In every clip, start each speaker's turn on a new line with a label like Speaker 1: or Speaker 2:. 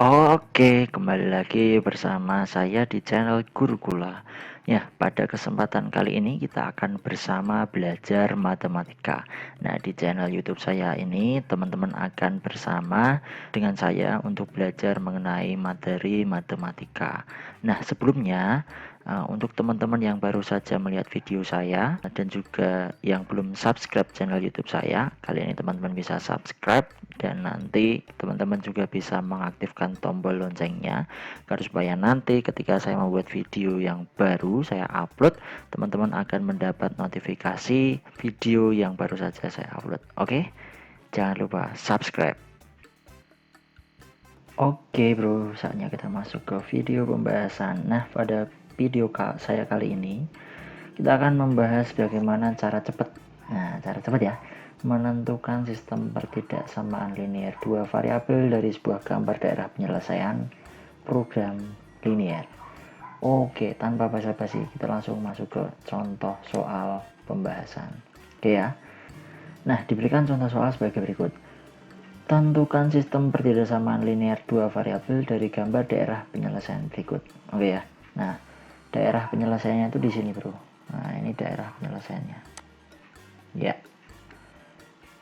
Speaker 1: Oke, kembali lagi bersama saya di channel Gurukula. Ya, pada kesempatan kali ini kita akan bersama belajar matematika. Nah, di channel YouTube saya ini teman-teman akan bersama dengan saya untuk belajar mengenai materi matematika. Nah, sebelumnya untuk teman-teman yang baru saja melihat video saya dan juga yang belum subscribe channel YouTube saya, kali ini teman-teman bisa subscribe dan nanti teman-teman juga bisa mengaktifkan tombol loncengnya agar supaya nanti ketika saya membuat video yang baru saya upload, teman-teman akan mendapat notifikasi video yang baru saja saya upload. Oke, jangan lupa subscribe. Oke bro, saatnya kita masuk ke video pembahasan. Nah, pada video saya kali ini kita akan membahas bagaimana cara cepat. Nah, cara cepat ya, menentukan sistem pertidaksamaan linear dua variabel dari sebuah gambar daerah penyelesaian program linear. Oke, tanpa basa-basi kita langsung masuk ke contoh soal pembahasan. Oke ya. Nah, diberikan contoh soal sebagai berikut. Tentukan sistem pertidaksamaan linear dua variabel dari gambar daerah penyelesaian berikut. Oke ya. Nah, daerah penyelesaiannya itu di sini, Bro. Nah, ini daerah penyelesaiannya. Ya.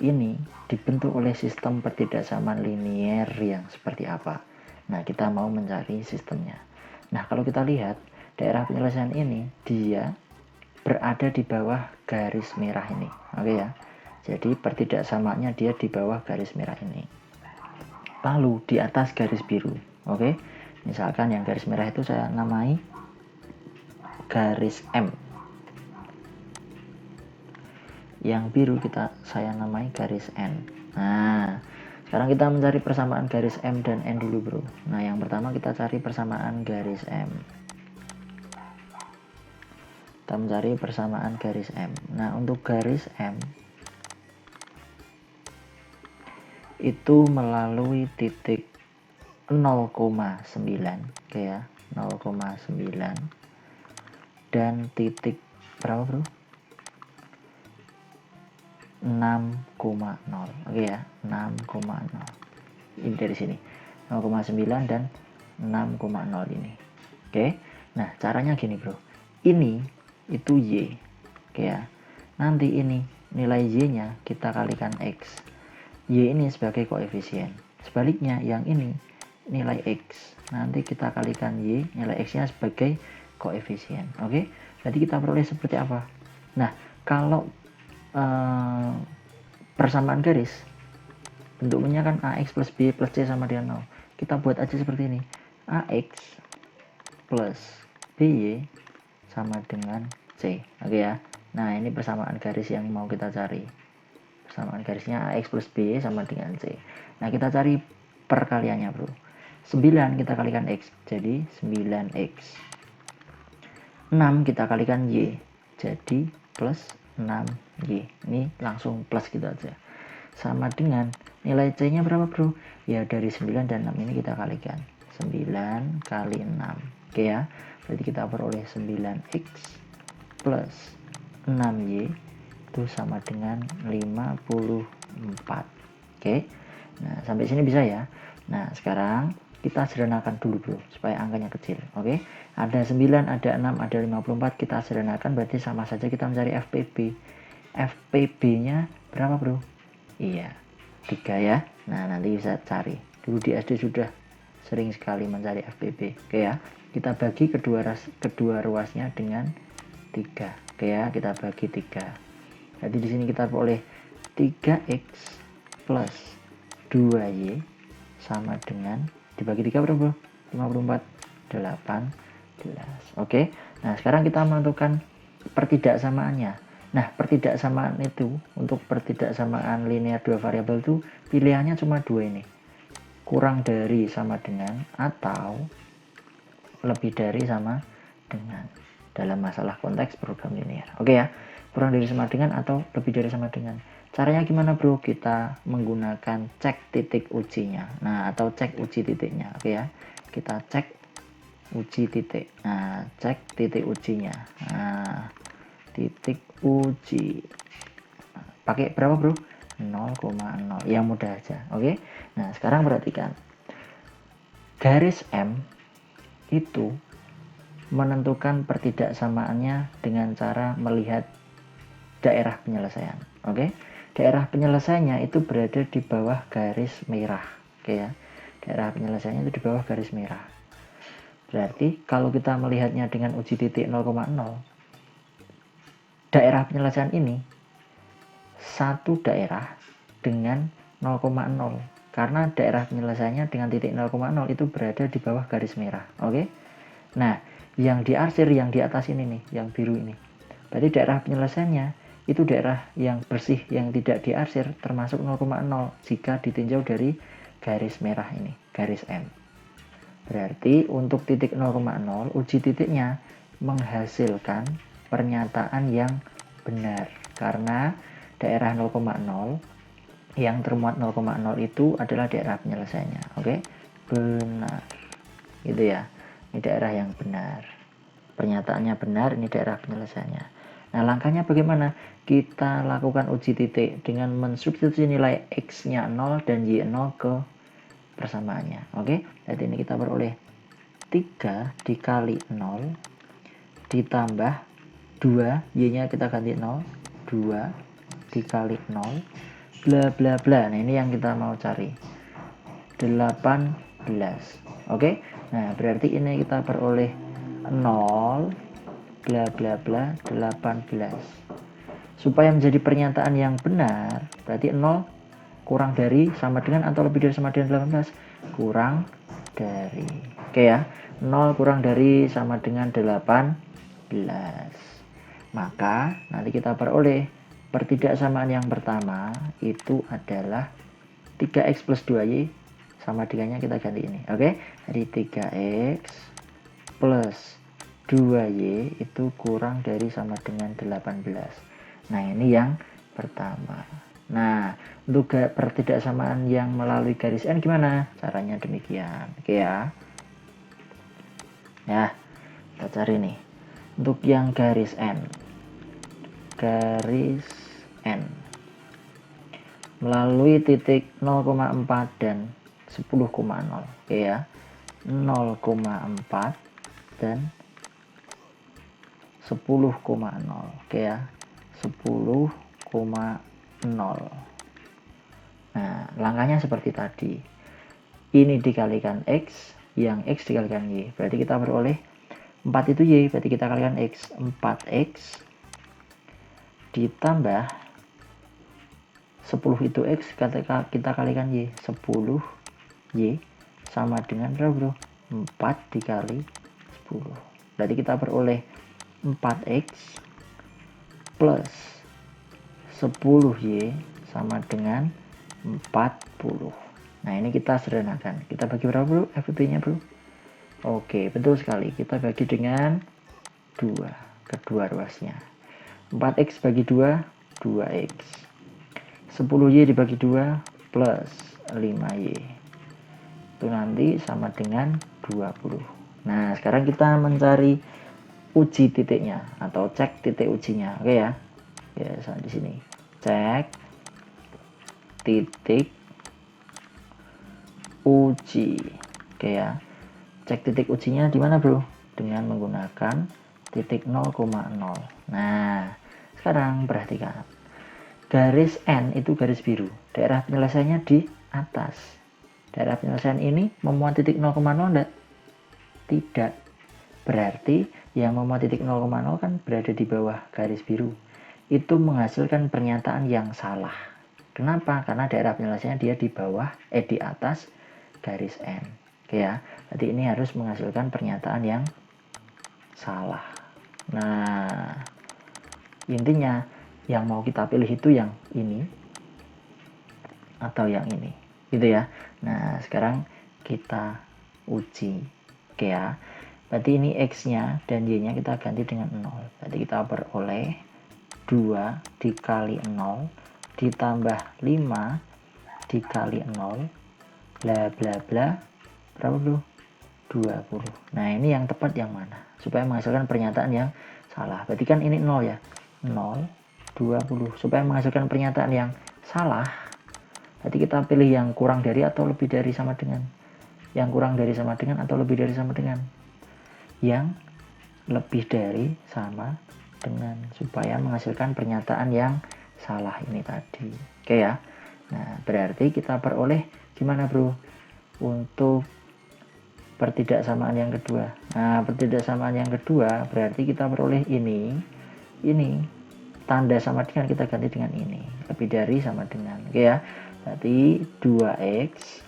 Speaker 1: Ini dibentuk oleh sistem pertidaksamaan linear yang seperti apa? Nah, kita mau mencari sistemnya. Nah, kalau kita lihat daerah penyelesaian ini dia berada di bawah garis merah ini. Oke ya. Jadi pertidaksamaannya dia di bawah garis merah ini. Lalu di atas garis biru. Oke. Misalkan yang garis merah itu saya namai garis M. Yang biru saya namai garis N. Nah, sekarang kita mencari persamaan garis M dan N dulu, bro. Nah, yang pertama kita cari persamaan garis M. Kita mencari persamaan garis M. Nah, untuk garis M itu melalui titik 0,9, oke ya, 0,9 dan titik berapa, bro? 6,0. Oke ya, 6,0. Ini dari sini. 0,9 dan 6,0 ini. Oke. Nah, caranya gini, bro. Ini itu Y. Oke ya. Nanti ini nilai Y-nya kita kalikan X. Y ini sebagai koefisien. Sebaliknya yang ini nilai X. Nanti kita kalikan Y, nilai X-nya sebagai koefisien. Oke. Jadi kita peroleh seperti apa? Nah, kalau persamaan garis bentuknya kan AX plus B plus C sama dengan 0. Kita buat aja seperti ini. AX plus BY sama dengan C. Oke ya. Nah, ini persamaan garis yang mau kita cari. Persamaan garisnya AX plus BY sama dengan C. Nah, kita cari perkaliannya, bro. 9 kita kalikan X. Jadi 9X. 6 kita kalikan Y. Jadi plus 6Y. Ini langsung plus gitu aja. Sama dengan nilai C-nya berapa, bro? Ya, dari 9 dan 6 ini kita kalikan. 9 kali 6. Oke ya. Berarti kita peroleh 9X plus 6Y itu sama dengan 54. Oke. Nah, sampai sini bisa ya. Nah, sekarang kita sederhanakan dulu, bro, supaya angkanya kecil. Oke. Ada 9, ada 6, ada 54. Kita sederhanakan berarti sama saja kita mencari FPB. FPB-nya berapa, bro? Iya, 3 ya. Nah, nanti bisa cari. Dulu di SD sudah sering sekali mencari FPB. Oke ya. Kita bagi kedua ruasnya dengan 3. Oke ya, kita bagi 3. Jadi di sini kita peroleh 3X plus 2Y sama dengan dibagi 3 berapa, bro? 54, 18. Oke. Nah, sekarang kita menentukan pertidaksamaannya. Nah, pertidaksamaan itu untuk pertidaksamaan linear dua variabel itu pilihannya cuma dua ini. Kurang dari sama dengan atau lebih dari sama dengan dalam masalah konteks program linear. Oke ya. Kurang dari sama dengan atau lebih dari sama dengan. Caranya gimana, bro? Kita menggunakan cek titik ujinya. Nah, atau cek uji titiknya. Oke ya. Kita cek uji titik. Nah, cek titik ujinya. Nah, titik uji pakai berapa, bro? 0,0 yang mudah aja. Oke. Nah, sekarang perhatikan garis M itu menentukan pertidaksamaannya dengan cara melihat daerah penyelesaian. Oke, daerah penyelesaiannya itu berada di bawah garis merah. Oke ya, daerah penyelesaiannya itu di bawah garis merah. Berarti kalau kita melihatnya dengan uji titik 0,0, daerah penyelesaian ini satu daerah dengan 0,0, karena daerah penyelesaiannya dengan titik 0,0 itu berada di bawah garis merah. Oke, nah yang diarsir yang di atas ini nih, yang biru ini, berarti daerah penyelesaiannya itu daerah yang bersih, yang tidak diarsir, termasuk 0,0 jika ditinjau dari garis merah ini, garis M. Berarti untuk titik 0,0 uji titiknya menghasilkan pernyataan yang benar, karena daerah 0,0 yang termuat 0,0 itu adalah daerah penyelesaiannya. Oke, benar gitu ya, ini daerah yang benar, pernyataannya benar, ini daerah penyelesaiannya. Nah, langkahnya bagaimana? Kita lakukan uji titik dengan mensubstitusi nilai X-nya 0 dan Y0 ke persamaannya. Oke, jadi ini kita beroleh 3 dikali 0 ditambah 2, Y-nya kita ganti 0, 2 dikali 0, bla bla bla. Nah, ini yang kita mau cari, 18. Oke, nah berarti ini kita peroleh 0 bla bla bla 18. Supaya menjadi pernyataan yang benar, berarti 0 kurang dari sama dengan atau lebih dari sama dengan 18, kurang dari. Oke ya, 0 kurang dari sama dengan 18. Maka nanti kita peroleh pertidaksamaan yang pertama itu adalah 3x plus 2y sama dengannya kita ganti ini. Oke, jadi 3x plus 2y itu kurang dari sama dengan 18. Nah, ini yang pertama. Nah, untuk pertidaksamaan yang melalui garis N gimana? Caranya demikian. Oke ya. Ya, kita cari nih. Untuk yang garis N. Garis N. Melalui titik 0,4 dan 10,0. Oke ya. 0,4 dan 10,0. Oke ya. 10,0. Nah, langkahnya seperti tadi. Ini dikalikan X, yang X dikalikan Y. Berarti kita beroleh 4 itu Y, berarti kita kalikan X. 4X ditambah 10 itu X, kita kalikan Y. 10 Y sama dengan berapa bro? 4 dikali 10. Berarti kita beroleh 4X plus 10Y sama dengan 40. Nah, ini kita sederhanakan. Kita bagi berapa bro? FP-nya bro? Oke, betul sekali. Kita bagi dengan 2, kedua ruasnya. 4x bagi 2, 2x. 10y dibagi 2 plus 5y. Itu nanti sama dengan 20. Nah, sekarang kita mencari uji titiknya atau cek titik ujinya. Oke ya. Ya, di sini. Cek titik uji. Oke ya. Cek titik ujinya di mana, bro? Dengan menggunakan titik 0,0. Nah, sekarang perhatikan. Garis N itu garis biru. Daerah penyelesaiannya di atas. Daerah penyelesaian ini memuat titik 0,0 enggak? Tidak. Berarti yang memuat titik 0,0 kan berada di bawah garis biru. Itu menghasilkan pernyataan yang salah. Kenapa? Karena daerah penyelesaiannya dia di bawah, di atas garis N. Oke ya. Jadi ini harus menghasilkan pernyataan yang salah. Nah, intinya yang mau kita pilih itu yang ini atau yang ini, gitu ya. Nah, sekarang kita uji. Oke ya. Berarti ini X-nya dan Y-nya kita ganti dengan 0. Berarti kita beroleh 2 dikali 0 ditambah 5 dikali 0 bla bla bla. Berapa bro? 20. Nah, ini yang tepat yang mana? Supaya menghasilkan pernyataan yang salah. Berarti kan ini 0 ya. 0, 20. Supaya menghasilkan pernyataan yang salah, berarti kita pilih yang kurang dari atau lebih dari sama dengan. Yang kurang dari sama dengan atau lebih dari sama dengan? Yang lebih dari sama dengan, supaya menghasilkan pernyataan yang salah ini tadi. Oke ya. Nah, berarti kita peroleh gimana bro untuk pertidaksamaan yang kedua? Nah, pertidaksamaan yang kedua berarti kita peroleh ini tanda sama dengan kita ganti dengan ini, lebih dari sama dengan. Oke ya. Berarti 2x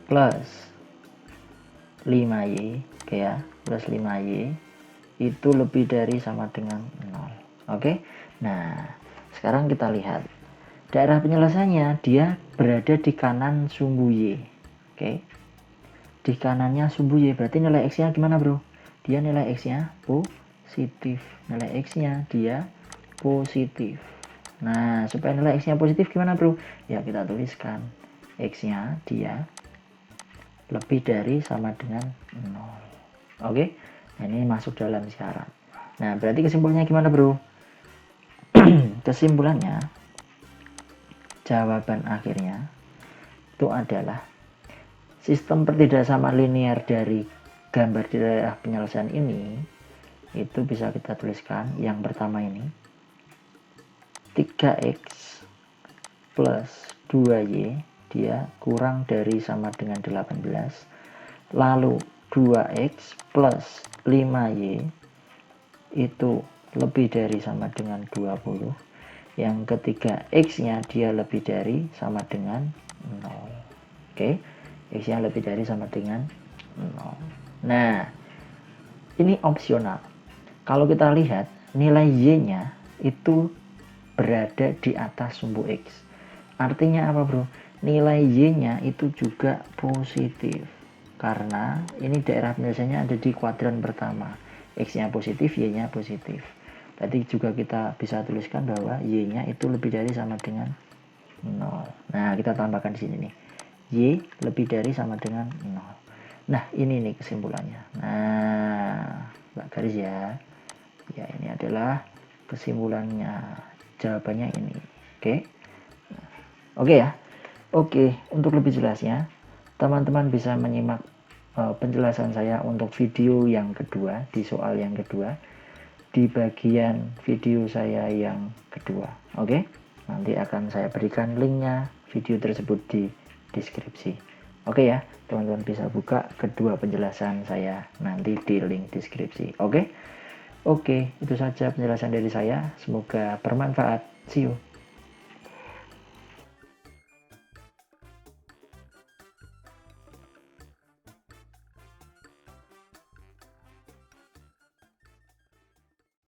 Speaker 1: plus 5y, oke ya, plus 5y itu lebih dari sama dengan 0. Oke. Nah, sekarang kita lihat daerah penyelesaiannya, dia berada di kanan sumbu y. Oke. Di kanannya sumbu y, berarti nilai x-nya gimana bro? Dia nilai x-nya positif. Nilai x-nya dia positif. Nah, supaya nilai x-nya positif gimana bro? Ya kita tuliskan x-nya dia lebih dari sama dengan 0. Oke. Nah, ini masuk dalam syarat. Nah, berarti kesimpulannya gimana bro? Kesimpulannya, jawaban akhirnya itu adalah sistem pertidaksamaan linear dari gambar di daerah penyelesaian ini itu bisa kita tuliskan. Yang pertama ini 3x plus 2y dia kurang dari sama dengan 18, lalu 2x plus 5y itu lebih dari sama dengan 20, yang ketiga x nya dia lebih dari sama dengan 0. Oke, x nya lebih dari sama dengan 0. Nah, ini opsional. Kalau kita lihat nilai y nya itu berada di atas sumbu x, artinya apa bro? Nilai y nya itu juga positif, karena ini daerah penyelesaiannya ada di kuadran pertama. X nya positif, y nya positif. Berarti juga kita bisa tuliskan bahwa y nya itu lebih dari sama dengan 0. Nah, kita tambahkan di sini nih, y lebih dari sama dengan 0. Nah, ini nih kesimpulannya. Nah, Mbak garis ya. Ya, ini adalah kesimpulannya. Jawabannya ini. Oke. Oke ya. Oke, untuk lebih jelasnya, teman-teman bisa menyimak penjelasan saya untuk video yang kedua, di soal yang kedua, di bagian video saya yang kedua. Oke, nanti akan saya berikan linknya video tersebut di deskripsi. Oke ya, teman-teman bisa buka kedua penjelasan saya nanti di link deskripsi. Oke, itu saja penjelasan dari saya. Semoga bermanfaat. See you.